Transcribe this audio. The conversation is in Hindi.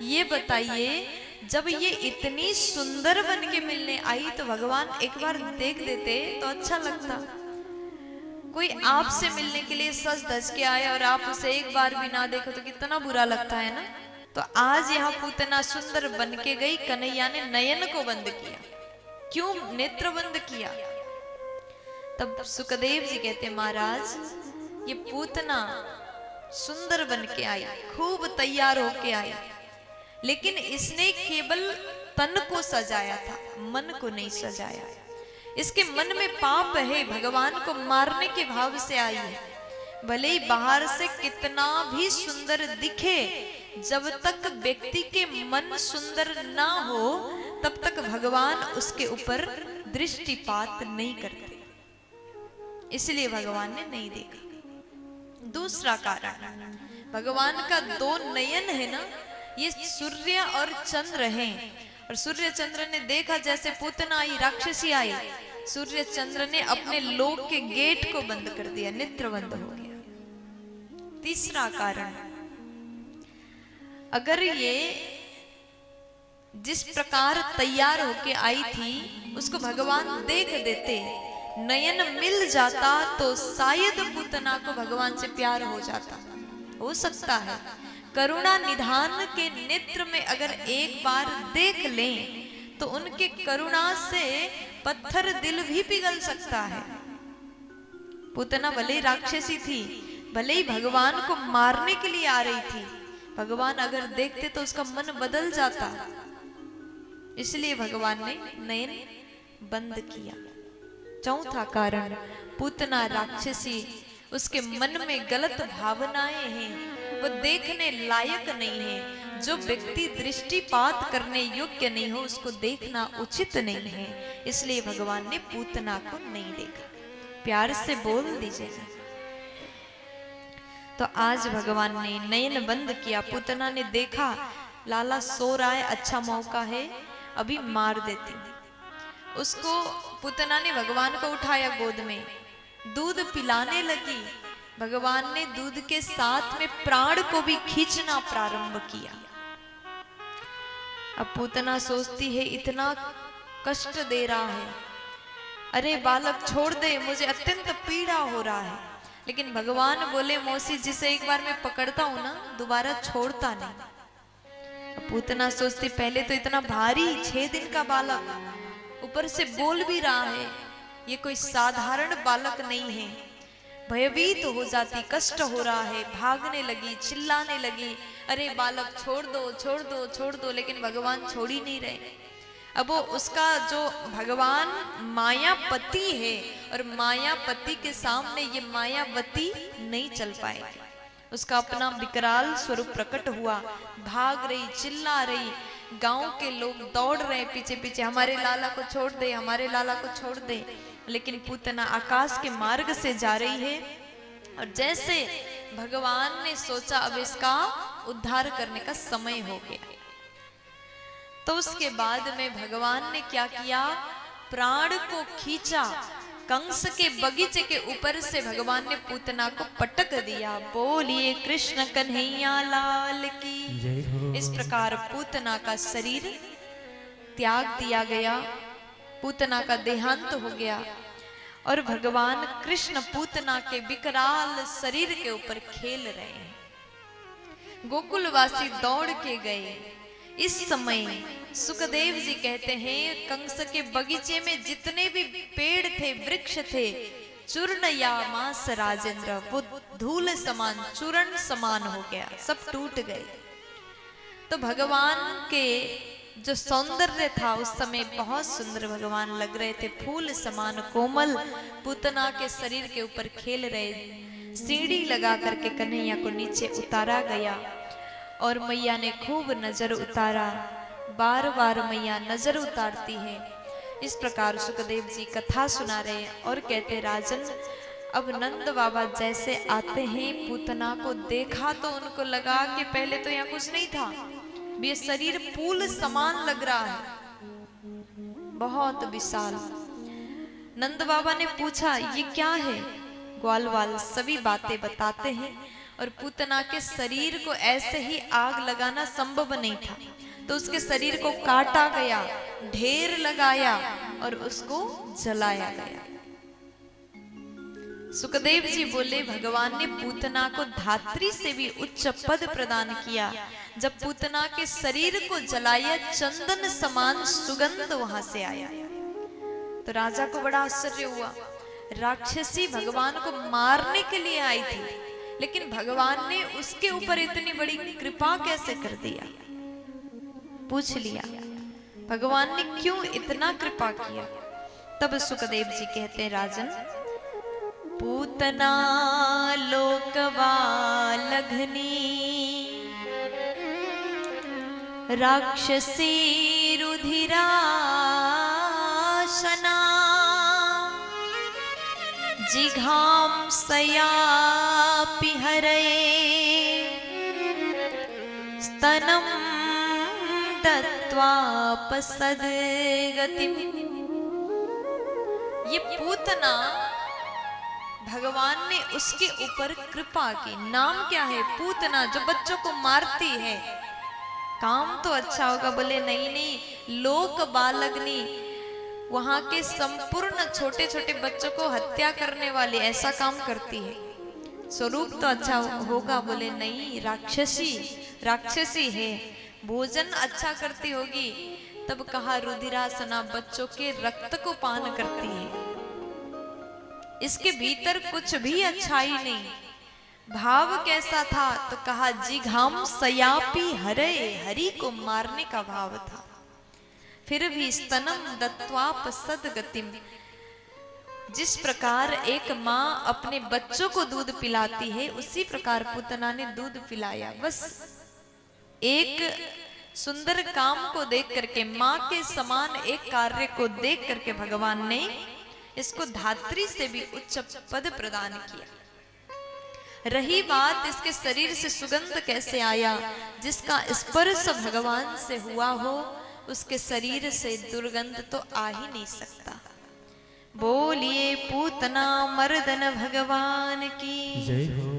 ये बताइए, जब ये इतनी सुंदर बन के मिलने आई तो भगवान एक बार देख देते तो अच्छा लगता। कोई आपसे मिलने के लिए सज धज के आए और आप उसे एक बार भी ना देखो तो कितना बुरा लगता है ना। तो आज यहाँ पूतना सुंदर बन के गई, कन्हैया ने नयन को बंद किया। क्यों नेत्र बंद किया? तब सुखदेव जी कहते, महाराज ये पूतना सुंदर बन के आई, खूब तैयार होके आई, लेकिन इसने केवल तन को सजाया था, मन को नहीं सजाया। इसके मन में पाप है, भगवान को मारने के भाव से आई है। भले ही बाहर से कितना भी सुंदर दिखे, जब तक व्यक्ति के मन सुंदर ना हो तब तक भगवान उसके ऊपर दृष्टिपात नहीं करते, इसलिए भगवान ने नहीं देखा। दूसरा कारण, भगवान का दो नयन है ना, ये सूर्य और चंद्र हैं। और सूर्य चंद्र ने देखा जैसे पूतना आई, राक्षसी आई, सूर्य चंद्र ने अपने लोक के गेट को बंद कर दिया, नेत्र बंद हो गया। तीसरा कारण, अगर ये जिस प्रकार तैयार होके आई थी उसको भगवान देख देते, नयन मिल जाता, तो शायद पूतना को भगवान से प्यार हो जाता। हो सकता है करुणा निधान के नेत्र में अगर एक बार देख लें तो उनके करुणा से पत्थर दिल भी पिघल सकता है। पूतना भले ही राक्षसी थी, भले ही भगवान को मारने के लिए आ रही थी, भगवान अगर देखते तो उसका मन बदल जाता, इसलिए भगवान ने नयन बंद किया। चौथा कारण, पूतना राक्षसी, उसके मन में गलत भावनाएं हैं, वो देखने लायक नहीं है। जो व्यक्ति दृष्टिपात करने योग्य नहीं हो उसको देखना उचित नहीं है, इसलिए भगवान ने पूतना को नहीं देखा। प्यार से बोल दीजिएगा। तो आज भगवान ने नयन बंद किया, पूतना ने देखा लाला सो रहा है, अच्छा मौका है, अभी मार देती। उसको पूतना ने भगवान को उठाया गोद में, दूध पिलाने लगी। भगवान ने दूध के साथ में प्राण को भी खींचना प्रारंभ किया। अब पूतना सोचती है इतना कष्ट दे रहा है, अरे बालक छोड़ दे, मुझे अत्यंत पीड़ा हो रहा है। लेकिन भगवान बोले, मौसी जिसे एक बार मैं पकड़ता हूं ना दोबारा छोड़ता नहीं। पूतना सोचती पहले तो इतना भारी 6 दिन का बालक, ऊपर से बोल भी रहा है, ये कोई साधारण बालक नहीं है। भयभीत हो जाती, कष्ट हो रहा है, भागने लगी, चिल्लाने लगी, अरे बालक छोड़ दो छोड़ दो छोड़ दो। लेकिन भगवान छोड़ ही नहीं रहे। अब वो उसका जो भगवान मायापति है और मायापति के सामने ये मायावती नहीं चल पाएगी। उसका अपना विकराल स्वरूप प्रकट हुआ, भाग रही, चिल्ला रही, गांव के लोग दौड़ रहे पीछे पीछे, हमारे लाला को छोड़ दे, हमारे लाला को छोड़ दे। लेकिन पूतना आकाश के मार्ग से जा रही है और जैसे भगवान ने सोचा अब इसका उद्धार करने का समय हो गया, तो उसके बाद में भगवान ने क्या किया, प्राण को खींचा, कंस के बगीचे के ऊपर से भगवान ने पूतना को पटक दिया। बोलिए कृष्ण कन्हैया लाल की। इस प्रकार पूतना का शरीर त्याग दिया गया, पूतना का देहांत हो गया और भगवान कृष्ण पूतना के विकराल शरीर के ऊपर खेल रहे हैं। गोकुलवासी दौड़ के गए। इस समय सुखदेव जी कहते हैं कंस के बगीचे में जितने भी पेड़ थे, वृक्ष थे, चूर्णयामास राजेंद्र, वो धूल समान, चूर्ण समान हो गया, सब टूट गए। तो भगवान के जो सौंदर्य था उस समय बहुत सुंदर भगवान लग रहे थे, फूल समान कोमल पूतना के शरीर के ऊपर खेल रहे। सीढ़ी लगा करके कन्हैया को नीचे उतारा गया और मैया ने खूब नजर उतारा। बार बार मैया नजर उतारती है। इस प्रकार सुखदेव जी कथा सुना रहे हैं और कहते, राजन अब नंद बाबा जैसे आते हैं, पूतना को देखा तो उनको लगा कि पहले तो यहाँ कुछ नहीं था, ये शरीर फूल समान लग रहा है, बहुत विशाल। नंद बाबा ने पूछा ये क्या है? ग्वाल वाल सभी बातें बताते हैं और पूतना के शरीर को ऐसे ही आग लगाना संभव नहीं था, तो उसके शरीर को काटा गया, ढेर लगाया और उसको जलाया गया। सुखदेव जी बोले भगवान ने पूतना को धात्री से भी उच्च पद प्रदान किया। जब पूतना के शरीर को जलाया, चंदन समान सुगंध वहां से आया। तो राजा को बड़ा आश्चर्य हुआ। राक्षसी भगवान को मारने के लिए आई थी, लेकिन भगवान ने उसके ऊपर इतनी बड़ी कृपा कैसे कर दिया। पूछ लिया भगवान ने क्यों इतना कृपा किया। तब सुखदेव जी कहते हैं, राजन, पूतना लोकवालघनी राक्षसी रुधिराशना जिघांसयापि हरये स्तनं दत्त्वापसद्गतिम्। ये पूतना भगवान ने उसके ऊपर कृपा की। नाम क्या है? पूतना, जो बच्चों को मारती है। काम तो अच्छा होगा, बोले नहीं नहीं, लोक बालग्नि, वहां के संपूर्ण छोटे छोटे बच्चों को हत्या करने वाली ऐसा काम करती है। स्वरूप तो अच्छा होगा, बोले नहीं, राक्षसी है, भोजन अच्छा करती होगी। तब कहा रुधिरासना, बच्चों के रक्त को पान करती है। इसके भीतर कुछ भी अच्छाई नहीं। भाव कैसा था? तो कहा जिघाम सयापी हरे, हरि को मारने का भाव था। फिर भी स्तनम दत्वाप सदगतिम, जिस प्रकार एक माँ अपने बच्चों को दूध पिलाती है, उसी प्रकार पूतना ने दूध पिलाया। बस एक सुंदर काम को देख करके, माँ के समान एक कार्य को देख करके भगवान ने इसको धात्री से भी उच्च पद प्रदान किया। रही बात इसके शरीर से सुगंध कैसे आया, जिसका स्पर्श भगवान से हुआ हो, उसके शरीर से दुर्गंध तो आ ही नहीं सकता। बोलिए पूतना मर्दन भगवान की जय हो।